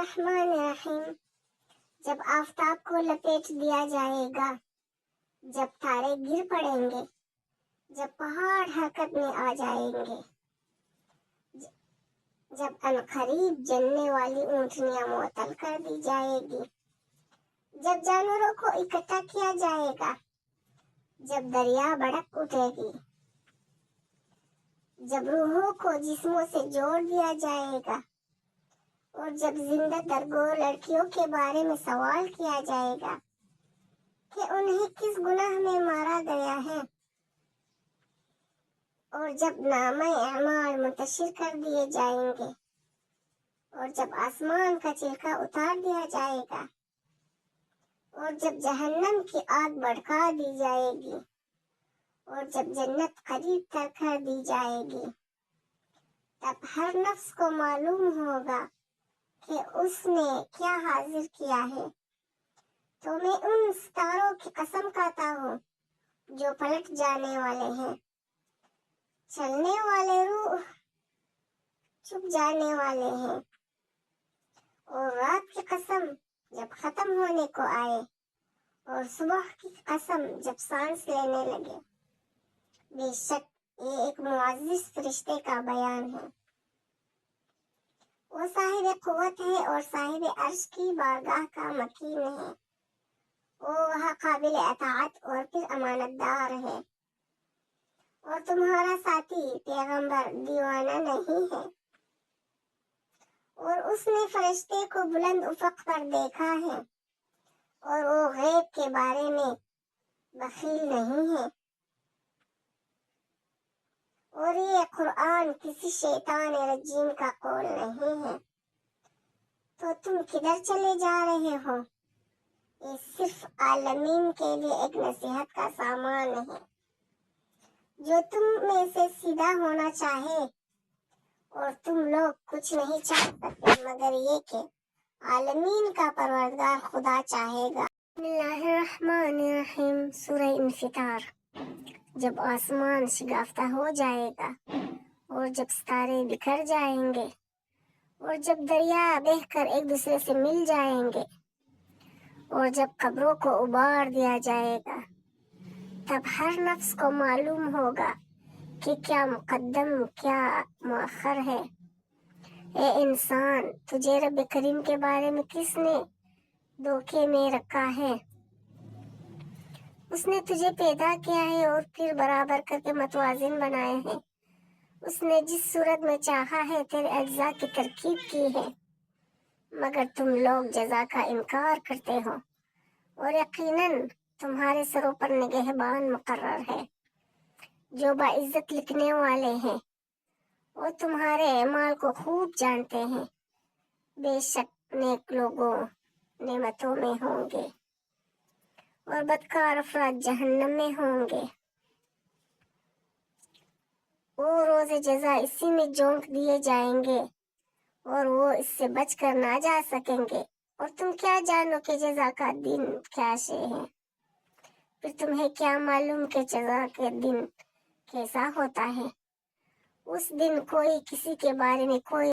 الرحمن الرحیم۔ جب آفتاب کو لپیٹ دیا جائے گا، جب تارے گر پڑیں گے، جب پہاڑ حرکت میں آ جائیں گے، جب عنقریب جلنے والی اونٹنیاں معطل کر دی جائے گی، جب جانوروں کو اکٹھا کیا جائے گا، جب دریا بڑک اٹھے گی، جب روحوں کو جسموں سے جوڑ دیا جائے گا، اور جب زندہ درگور لڑکیوں کے بارے میں سوال کیا جائے گا کہ انہیں کس گناہ میں مارا گیا ہے، اور جب نامہ اعمال منتشر کر دیے جائیں گے، اور جب آسمان کا چھلکا اتار دیا جائے گا، اور جب جہنم کی آگ بھڑکا دی جائے گی، اور جب جنت قریب تر کر دی جائے گی، تب ہر نفس کو معلوم ہوگا کہ اس نے کیا حاضر کیا ہے۔ تو میں ان ستاروں کی قسم کھاتا ہوں جو پلٹ جانے والے ہیں، چلنے والے روح چھپ جانے والے ہیں، اور رات کی قسم جب ختم ہونے کو آئے، اور صبح کی قسم جب سانس لینے لگے۔ بے شک یہ ایک معزز فرشتے کا بیان ہے۔ وہ صاحب قوت ہے اور صاحب عرش کی بارگاہ کا مکین ہے۔ وہ وہاں قابل اطاعت اور پھر امانت دار ہے۔ اور تمہارا ساتھی پیغمبر دیوانہ نہیں ہے، اور اس نے فرشتے کو بلند افق پر دیکھا ہے، اور وہ غیب کے بارے میں بخیل نہیں ہے۔ اور یہ قرآن کسی شیطان رجیم کا قول نہیں ہے۔ تو تم کدھر چلے جا رہے ہو؟ یہ صرف عالمین کے لیے ایک نصیحت کا سامان ہے۔ جو تم میں سے سیدھا ہونا چاہے، اور تم لوگ کچھ نہیں چاہ سکتے مگر یہ کہ عالمین کا پروردگار خدا چاہے گا۔ بسم اللہ الرحمن الرحیم۔ سورہ انفطار۔ جب آسمان شگافتہ ہو جائے گا، اور جب ستارے بکھر جائیں گے، اور جب دریا بہہ کر ایک دوسرے سے مل جائیں گے، اور جب قبروں کو ابار دیا جائے گا، تب ہر نفس کو معلوم ہوگا کہ کیا مقدم کیا مؤخر ہے۔ اے انسان، تجھے رب کریم کے بارے میں کس نے دھوکے میں رکھا ہے؟ اس نے تجھے پیدا کیا ہے اور پھر برابر کر کے متوازن بنائے ہیں۔ اس نے جس صورت میں چاہا ہے تیرے اجزاء کی ترکیب کی ہے، مگر تم لوگ جزا کا انکار کرتے ہو، اور یقیناً تمہارے سروں پر نگہبان مقرر ہے جو باعزت لکھنے والے ہیں، اور تمہارے اعمال کو خوب جانتے ہیں۔ بے شک نیک لوگوں نعمتوں میں ہوں گے، اور بدکار افراد جہنم میں ہوں گے۔ وہ روز جزا اسی میں جھونک دیے جائیں گے، اور وہ اس سے بچ کر نہ جا سکیں گے۔ اور تم کیا جانو کہ جزا کا دن کیا شے ہے؟ پھر تمہیں کیا معلوم کہ جزا کے دن کیسا ہوتا ہے؟ اس دن کوئی کسی کے بارے میں کوئی